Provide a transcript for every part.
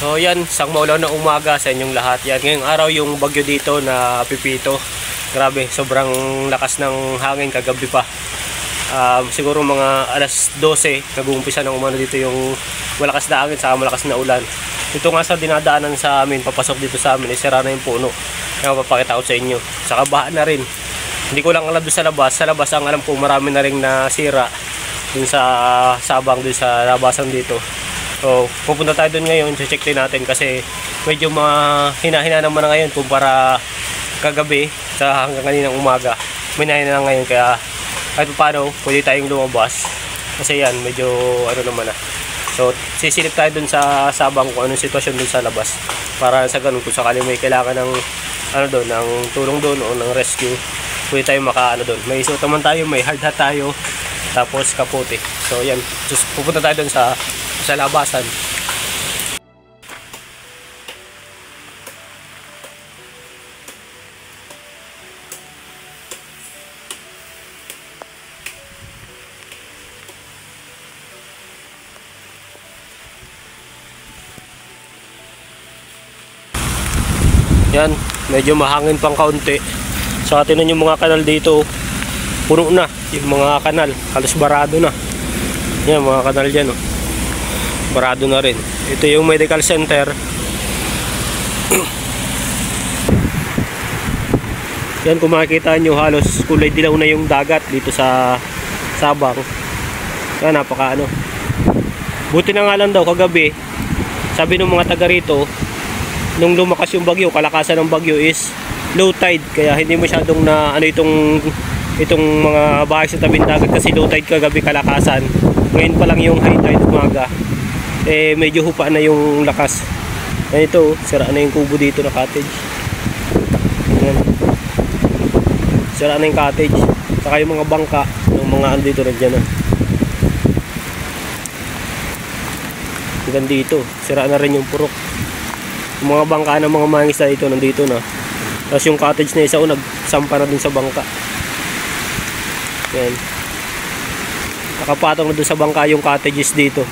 So yan, isang maulaw na umaga sa inyong lahat. Yan, ngayong araw yung bagyo dito na Pipito. Grabe, sobrang lakas ng hangin kagabi pa. Siguro mga alas 12 nag-uumpisa ng umano dito yung malakas na hangin saka malakas na ulan. Ito nga sa dinadaanan sa amin, papasok dito sa amin, isira na yung puno. Kaya mapapakita ko sa inyo. Saka baha na rin. Hindi ko lang alam doon sa labas. Sa labas ang alam ko marami na rin nasira dun sa sabang dun sa labasan dito. So, pupunta tayo doon ngayon, check din natin kasi medyo hina-hina naman na ngayon kumpara kagabi sa hanggang kaninang umaga. May hina na ngayon kaya kahit paano pwede tayong lumabas kasi yan, medyo ano naman na. So, sisilip tayo doon sa sabang kung anong sitwasyon doon sa labas para sa ganun kung sakali may kailangan ng ano doon, ng tulong doon o ng rescue, pwede tayo makaano doon. May isuot naman tayo, may hard hat tayo, tapos kaputi. So, yan, pupunta tayo doon sa labasan. Yan, medyo mahangin pang kaunti. So, tingnan yung mga kanal dito, puno na yung mga kanal, halos barado na. Yan, mga kanal dyan, oh. Barado na rin. Ito yung medical center. Yan, kung makikita nyo, halos kulay dilaw na yung dagat dito sa Sabang. Yan, napaka ano. Buti na nga lang daw kagabi, sabi ng mga taga rito, nung lumakas yung bagyo, kalakasan ng bagyo is low tide, kaya hindi masyadong na ano itong mga bahay sa tabing dagat kasi low tide kagabi kalakasan. Ngayon pa lang yung high tide umaga. Medyo hupa na yung lakas. Yan, ito, sira na yung kubo dito na cottage. Yan. Sira na yung cottage. Saka yung mga bangka ng mga ano dito rin dyan. Hanggang dito, sira na rin yung purok. Yung mga bangka ng mga mangisda dito, nandito na. Tapos yung cottage na isa, nagsampa na dun sa bangka. Yan. Nakapatong na dun sa bangka yung cottages dito.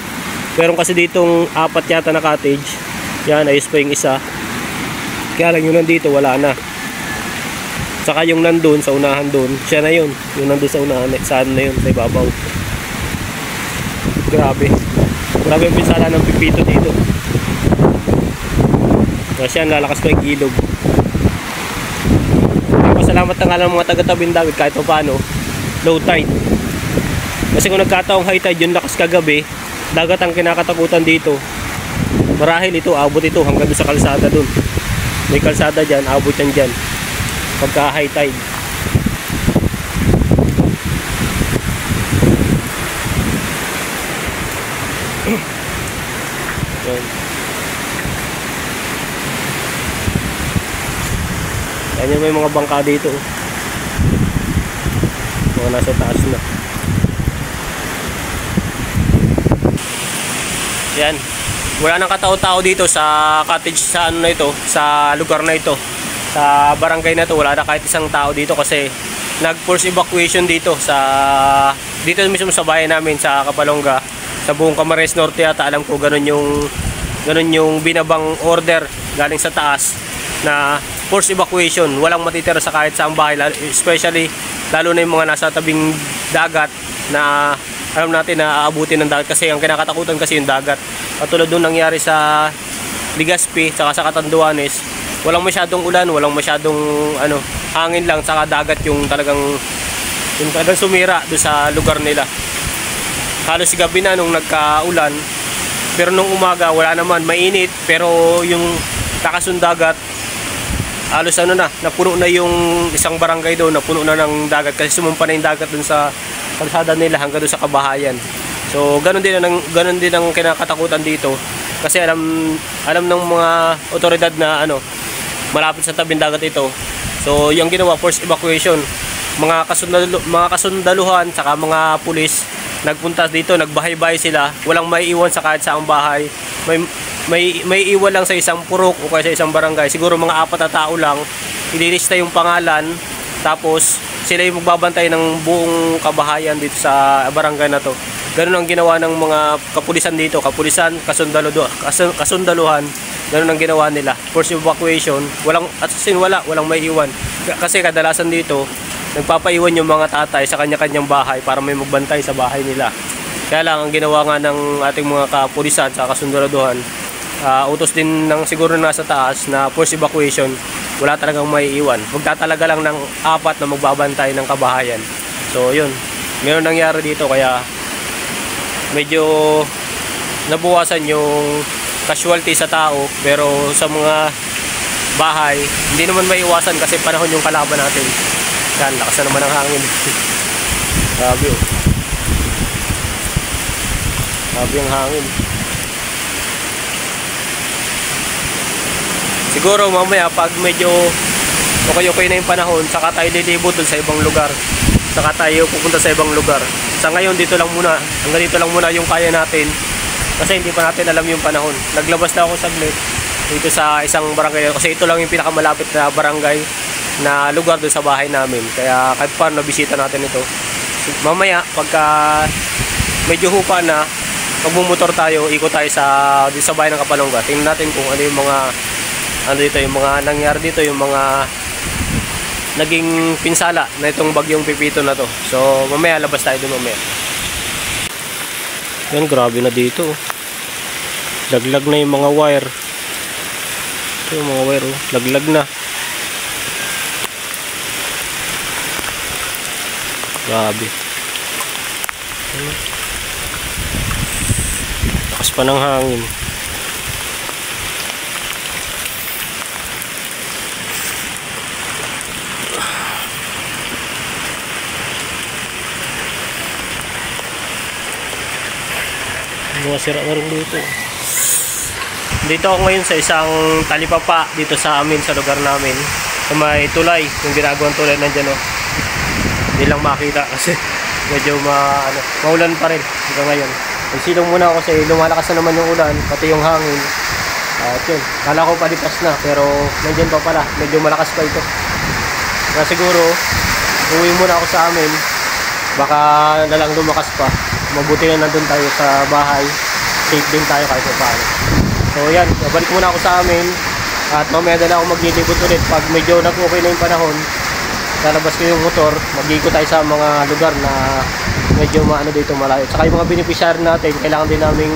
Meron kasi ditong 4 yata na cottage. Yan, ayos pa yung isa. Kaya lang yung nandito, wala na. Saka yung nandun, sa unahan dun, siya na yun. Yung nandun sa unahan, saan na yun, sa ibabaw. Grabe. Grabe yung pinsala ng Pipito dito. Kasi yan, lalakas pa yung ilog. Pasalamat na nga lang mga taga-tabing dagat kahit pa paano, low tide. Kasi kung nagkataong high tide, yung lakas kagabi, dagat ang kinakatakutan dito. Marahil ito, abot ito hanggang doon sa kalsada doon. May kalsada dyan, abot yan dyan pagka high tide. Yan yung may mga bangka dito. Mga nasa taas na. Yan. Wala nang katao-tao dito sa cottage sa ano na ito, sa lugar na ito. Sa barangay na ito, wala na kahit isang tao dito kasi nag-force evacuation dito mismo sa bayan namin sa Kapalonga, sa buong Camarines Norte yata, alam ko ganun yung binabang order galing sa taas na force evacuation. Walang matitira sa kahit saang bahay, especially lalo na yung mga nasa tabing dagat na alam natin na aabutin ng dagat kasi ang kinakatakutan kasi yung dagat. Katulad nung nangyari sa Legazpi saka sa Catanduanes, walang masyadong ulan, walang masyadong hangin lang, saka dagat yung talagang sumira doon sa lugar nila. Halos gabi na nung nagkaulan, pero nung umaga wala naman, mainit, pero yung lakas ng dagat, halos napuno na yung isang barangay doon, napuno na ng dagat kasi sumumpa na yung dagat doon sa kalsada nila hanggang doon sa kabahayan. So ganun din ang kinakatakutan dito kasi alam ng mga otoridad na malapit sa tabing dagat ito. So yung ginawa, force evacuation. Mga kasundaluhan saka mga pulis nagpunta dito, nagbahay-bahay sila, walang maiiwan sa kahit saang bahay. May iwan lang sa isang purok o kaya sa isang barangay, siguro mga 4 na tao lang. Ililista yung pangalan, tapos sila yung magbabantay ng buong kabahayan dito sa barangay na to. Ganun ang ginawa ng mga kapulisan dito, kapulisan, kasundaluhan. Ganun ang ginawa nila. Force evacuation, walang may iwan. Kasi kadalasan dito, nagpapaiwan yung mga tatay sa kanya-kanyang bahay para may magbantay sa bahay nila. Kaya lang, ang ginawa nga ng ating mga kapulisan sa kasundaluhan, utos din ng siguro nasa taas na force evacuation, wala talagang may iwan. Magtatalaga lang ng 4 na magbabantay ng kabahayan. So yun, meron nangyari dito kaya medyo nabuwasan yung casualty sa tao, pero sa mga bahay hindi naman maiwasan kasi panahon yung kalaban natin. Yan, lakas na naman ang hangin. Grabe oh. Grabe yung hangin. Siguro mamaya pag medyo okay na yung panahon, saka tayo lilibot dun sa ibang lugar. Saka tayo pupunta sa ibang lugar. Sa ngayon dito lang muna, hanggang dito lang muna yung kaya natin. Kasi hindi pa natin alam yung panahon. Naglabas na ako saglit dito sa isang barangay kasi ito lang yung pinakamalapit na barangay na lugar doon sa bahay namin. Kaya kahit paano nabisita natin ito. Mamaya pagka medyo hupa na, magmumotor tayo, ikot tayo dito sa bahay ng Kapalonga. Tingnan natin kung ano yung mga yung mga nangyari dito, yung mga naging pinsala na itong bagyong Pipito na to. So mamaya labas tayo doon mamaya. Yan, grabe na dito. Laglag na yung mga wire. Ito yung mga wire, oh. Laglag na. Grabe. Lakas pa ng hangin. Mga sira na rin dito. Dito ako ngayon sa isang talipapa dito sa amin, sa lugar namin. Sa may tulay, yung ginagawang tulay nandiyan, oh. Hindi lang makita kasi medyo maulan pa rin hanggang ngayon. Nagsilong muna ako kasi lumalakas na naman yung ulan, pati yung hangin. At yun, kala ko palipas na pero nandiyan pa pala, medyo malakas pa ito. Kaya siguro uwi muna ako sa amin, baka nalang lumakas pa. Mabuti na nandun tayo sa bahay, safe din tayo kahit paano. So yan, balik muna ako sa amin at mamaya na ako maglilibot ulit pag medyo nag-okay na yung panahon. Lalabas ko yung motor, mag-iikot tayo sa mga lugar na medyo dito malayo. Tsaka yung mga beneficiary natin, kailangan din naming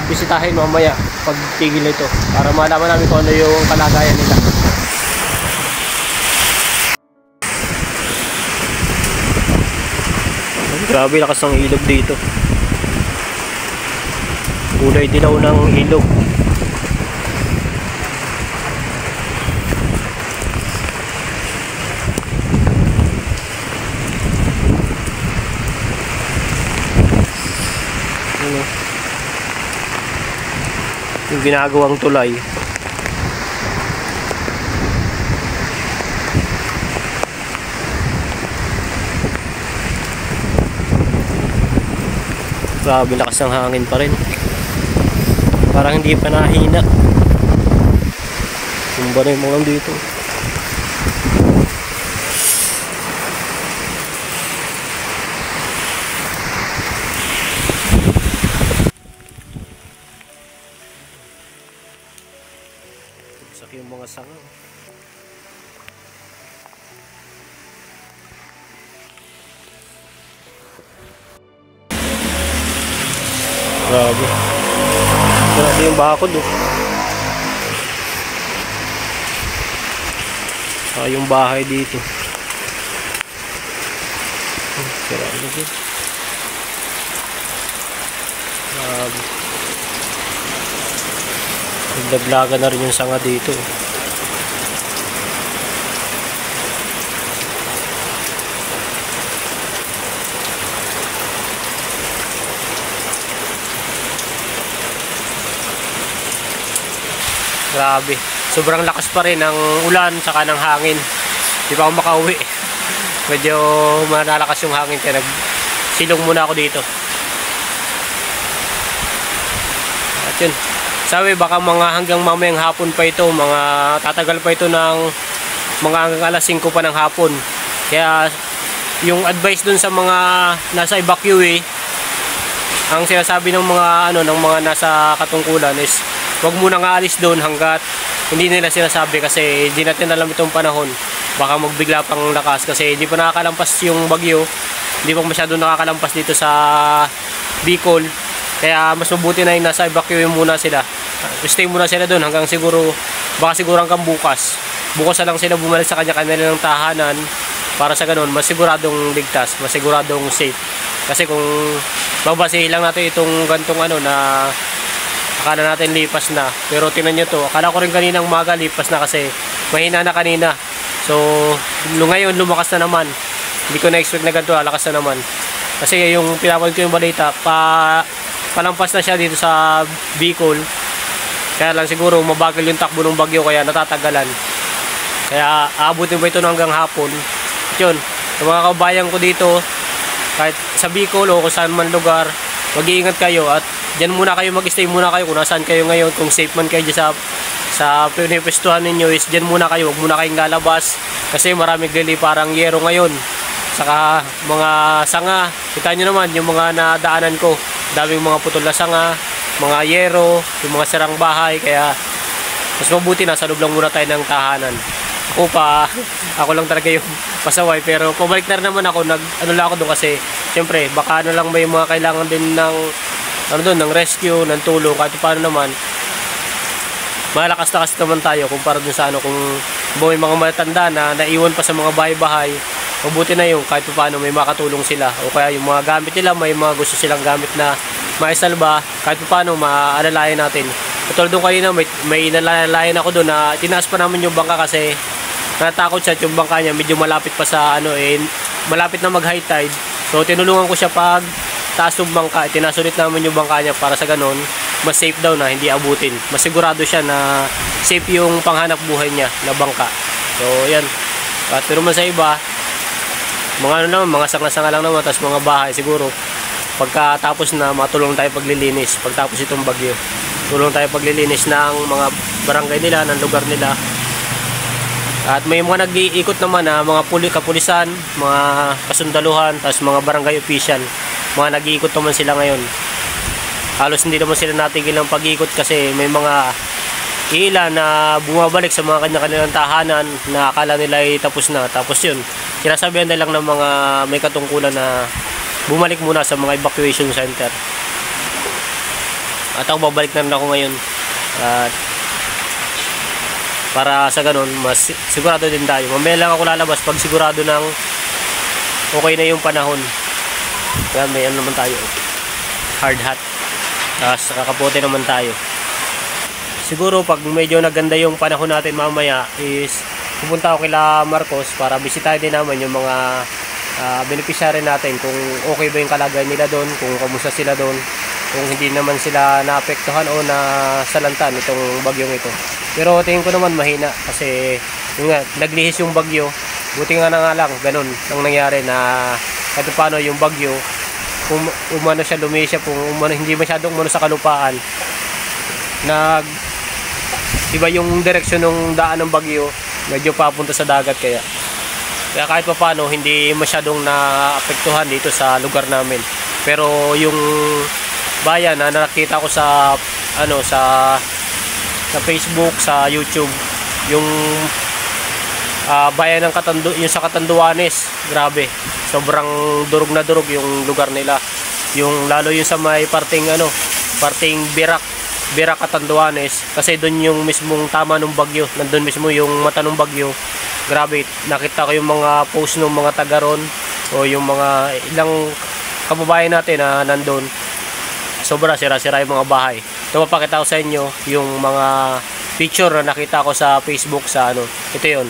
bisitahin mamaya pag tigil nito para malaman namin kung ano yung kalagayan nila. Grabe lakas ng ilog dito. Kulay dilaw ng ilog. Ano? Yung ginagawang tulay. Grabe lakas ng hangin pa rin. Parang hindi pa nahina. Tumba na yung mga dito. Sak yung mga sanga. Grabe. Grabe yung bakod, oh. Yung bahay dito. Sira na dito. Grabe. Nagdaglagan na rin yung sanga dito. Grabe. Sobrang lakas pa rin ng ulan saka ng hangin. Di pa ako makauwi. Medyo malalakas yung hangin kaya nagsilong muna ako dito. At yun. Sabi baka mga hanggang mamayang hapon pa ito. Mga tatagal pa ito ng mga hanggang alas 5 pa ng hapon. Kaya yung advice dun sa mga nasa evacuee, ang sinasabi ng mga ng mga nasa katungkulan is wag muna nga alis doon hanggat hindi nila sinasabi, kasi hindi natin alam itong panahon, baka magbigla pang lakas kasi hindi pa nakakalampas yung bagyo, hindi pa masyado nakakalampas dito sa Bicol, kaya mas mabuti na yung nasa evacuate muna sila, stay muna sila doon hanggang siguro, baka siguro hanggang bukas na lang sila bumalik sa kanya-kanilang tahanan, para sa ganun mas siguradong ligtas, mas siguradong safe. Kasi kung babasihin lang natin itong gantong na akala natin lipas na, pero tingnan nyo to, akala ko rin kaninang umaga lipas na kasi mahina na kanina. So ngayon lumakas na naman, hindi ko na-expect na ganito, lakas na naman. Kasi yung pinapanood ko yung balita, palampas na siya dito sa Bicol, kaya lang siguro mabagal yung takbo ng bagyo kaya natatagalan, kaya aabutin ba ito hanggang hapon. Yun, sa mga kabayan ko dito, kahit sa Bicol o kung saan man lugar, mag-iingat kayo at dyan muna kayo, mag-stay muna kayo kung nasaan kayo ngayon. Kung safe man kayo dyan sa pinipestuhan ninyo, is dyan muna kayo, huwag muna kayong lalabas kasi maraming parang yero ngayon, saka mga sanga. Kita nyo naman yung mga nadaanan ko, daming mga putol na sanga, mga yero, yung mga sirang bahay, kaya mas mabuti nasa loob lang muna tayo ng tahanan. Ako lang talaga yung pasaway, pero pabalik na rin naman ako, lang ako doon kasi syempre baka lang may mga kailangan din ng ng rescue, ng tulong, kahit paano naman malakas-lakas naman tayo kumpara dun sa kung may mga matanda na naiwan pa sa mga bahay-bahay, mabuti na yung kahit paano may makatulong sila, o kaya yung mga gamit nila, may mga gusto silang gamit na maisalba, kahit paano maalalayan natin. Katulad doon kanina, may inalalayan ako doon na tinaas pa namin yung bangka kasi natakot siya, yung bangka niya medyo malapit pa sa malapit na mag high tide. So tinulungan ko siya pag taas ng bangka, tinasulit namin yung bangka niya para sa ganon mas safe daw na hindi abutin, mas sigurado siya na safe yung panghanap buhay niya na bangka. So yan, pero man sa iba mga mga sanga-sanga lang naman, tapos mga bahay siguro pagkatapos na matulong tayo paglilinis, pagtapos itong bagyo tulong tayo paglilinis ng mga barangay nila, ng lugar nila. At may mga nag-iikot naman na mga kapulisan, mga kasundaluhan, tapos mga barangay official, mga nag-iikot naman sila ngayon. Halos hindi naman sila natigil ng pag-iikot kasi may mga ilan na bumabalik sa mga kanya-kanilang tahanan na akala nila ay tapos na. Tapos yun, sinasabihan na lang ng mga may katungkulan na bumalik muna sa mga evacuation center. At ako babalik na rin ako ngayon. At para sa ganun, mas sigurado din tayo. Mamaya lang ako lalabas pag sigurado ng okay na yung panahon. Kaya may naman tayo, hard hat. Tapos kakapote naman tayo. Siguro pag medyo naganda yung panahon natin mamaya is pupunta ako kila Marcos para bisitahin din naman yung mga beneficiary natin, kung okay ba yung kalagayan nila doon, kung kamusta sila doon, kung hindi naman sila naapektuhan o nasalantan itong bagyong ito. Pero tingin ko naman mahina kasi yung naglihis yung bagyo. Buti nga na nga lang ganun ang nangyari na kahit paano yung bagyo umano siya, lumihi siya, kung hindi masyadong umano sa kalupaan, iba yung direksyon ng daan ng bagyo, medyo papunta sa dagat, kaya kahit pa paano hindi masyadong naapektuhan dito sa lugar namin. Pero yung bayan na nakita ko sa Facebook, sa YouTube, yung bayan ng yung sa Catanduanes, grabe, sobrang durog na durog yung lugar nila. Yung lalo yung sa may parting Birak Catanduanes, kasi doon yung mismong tama ng bagyo, nandun mismo yung mata ng bagyo. Grabe, nakita ko yung mga post ng mga taga ron o yung mga ilang kababayan natin na nandun. Sobra sira-sira yung mga bahay. Ito, mapakita ko sa inyo yung mga picture na nakita ko sa Facebook sa ito yun.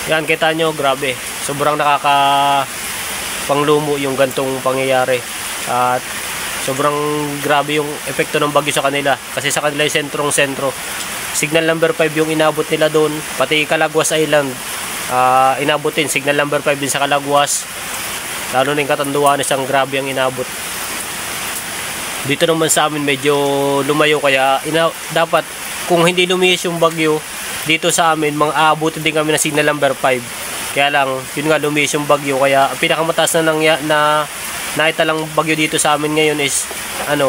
Yan, kita nyo, grabe. Sobrang panglumo yung gantong pangyayari. At sobrang grabe yung epekto ng bagyo sa kanila. Kasi sa kanila yung sentrong-sentro. Signal number 5 yung inabot nila doon. Pati Calagwas Island, inabot din. Signal number 5 din sa Calagwas. Lalo na yung Catanduanes, ang grabe ang inabot. Dito naman sa amin medyo lumayo. Kaya dapat kung hindi lumihis yung bagyo, dito sa amin, aabutin din kami na signal number 5. Kaya lang, yun nga, lumihis yung bagyo. Kaya ang pinakamataas na naitalang bagyo dito sa amin ngayon is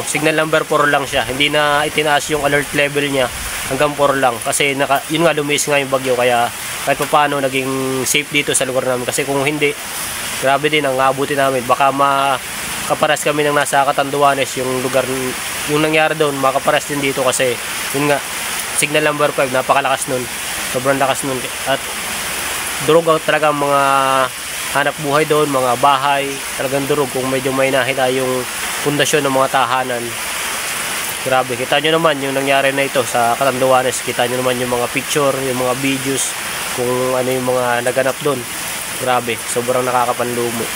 signal number 4 lang siya. Hindi na itinaas yung alert level niya, hanggang 4 lang. Kasi yun nga, lumihis nga yung bagyo. Kaya kahit pa paano naging safe dito sa lugar namin. Kasi kung hindi, grabe din ang aabutin namin. Baka makaparas kami ng nasa Catanduanes, yung lugar, yung nangyari doon, makaparas din dito. Kasi yun nga, signal number 5, napakalakas nun. Sobrang lakas nun. At durog talaga mga hanap buhay doon, mga bahay. Talagang durog kung medyo may nahita yung pundasyon ng mga tahanan. Grabe, kita nyo naman yung nangyari na ito sa Catanduanes. Kita nyo naman yung mga picture, yung mga videos, kung ano yung mga naganap doon. Grabe, sobrang nakakapanlumo.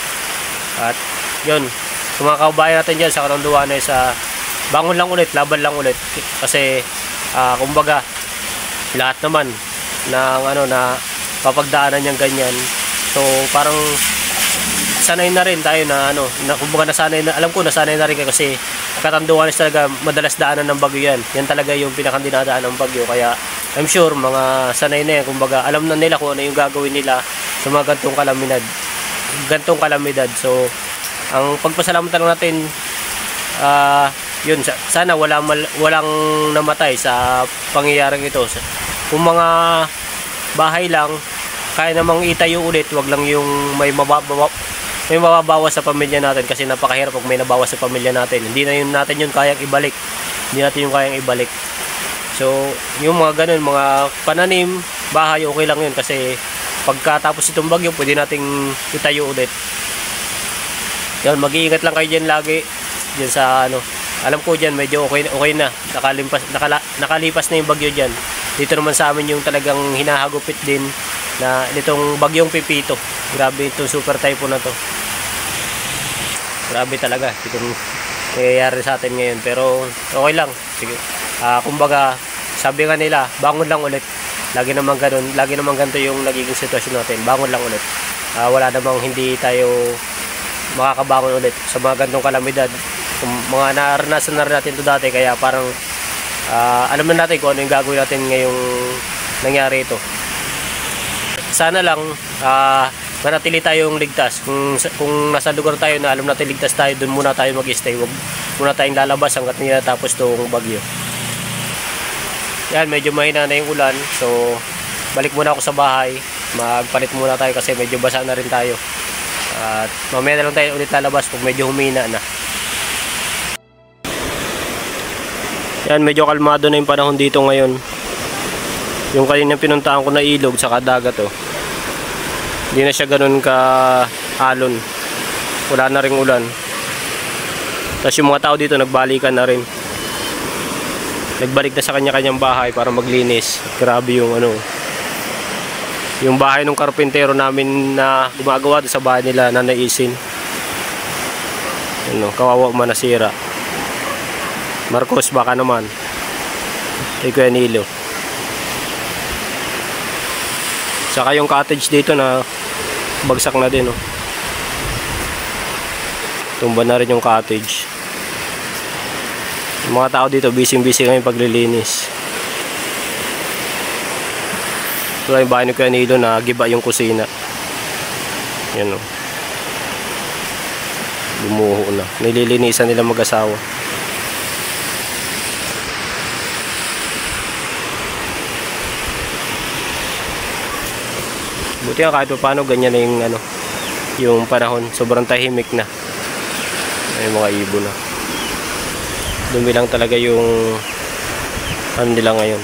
At yun, sa mga kababayan natin dyan sa Catanduanes, bangon lang ulit, laban lang ulit. Kasi kumbaga lahat naman na papagdaanan niyang ganyan, so parang sanay na rin tayo na kumbaga nasanay na, alam ko nasanay na rin kayo kasi Catanduanes talaga madalas daanan ng bagyo yan talaga yung pinakandinadaan ng bagyo. Kaya I'm sure mga sanay na yan, kumbaga alam na nila kung ano yung gagawin nila sa mga gantong kalamidad. So ang pagpasalamat lang natin, yun, sana walang namatay sa pangyayaring ito. Kung mga bahay lang, kaya namang itayo ulit, wag lang yung may mababawas sa pamilya natin. Kasi napakahirap pag may nabawas sa pamilya natin. Hindi natin yun kayang ibalik. So yung mga ganun, mga pananim, bahay, okay lang yun. Kasi pagkatapos itong bagyo, pwede nating itayo ulit. Yan, mag-iingat lang kayo dyan lagi. Dyan sa alam ko dyan medyo okay na, nakalipas na yung bagyo dyan. Dito naman sa amin yung talagang hinahagupit din na nitong bagyong Pipito. Grabe itong super typhoon na to, grabe talaga itong nangyayari sa atin ngayon. Pero okay lang, sige. Kumbaga sabi nga nila, bangon lang ulit. Lagi naman ganito yung nagiging sitwasyon natin, bangon lang ulit. Wala namang hindi tayo makakabangon ulit sa mga ganitong kalamidad. Mga naranasan na rin natin ito dati, kaya parang alam na natin kung ano yung gagawin natin ngayong nangyari ito. Sana lang manatili tayong ligtas. Kung nasa lugar tayo na alam natin ligtas tayo, doon muna tayo mag-stay. Huwag muna tayong lalabas hanggat hindi natapos itong bagyo. Yan, medyo mahina na yung ulan, so balik muna ako sa bahay. Magpalit muna tayo kasi medyo basa na rin tayo. At mamaya na lang tayo ulit lalabas pag medyo humina na. Yan, medyo kalmado na yung panahon dito ngayon. Yung kanina pinuntahan ko na ilog sa dagat, hindi na siya ganun ka alon. Wala na ring ulan. Tapos yung mga tao dito nagbalikan na rin. Nagbalik na sa kanya-kanyang bahay para maglinis. Grabe yung yung bahay ng karpentero namin na gumagawa sa bahay nila na naisin. Kawawa man nasira. Marcos, baka naman. Kay Kuya Nilo. Saka yung cottage dito na bagsak na din. Tumba na rin yung cottage. Yung mga tao dito, busy kami paglilinis. Ito lang yung bahay ni Kuya Nilo na giba yung kusina. Yan Lumuho na. Nililinisan nila mag-asawa. Buti nga kahit paano ganyan na yung panahon. Sobrang tahimik na. May mga ibon na. Dumi lang talaga yung nila ngayon.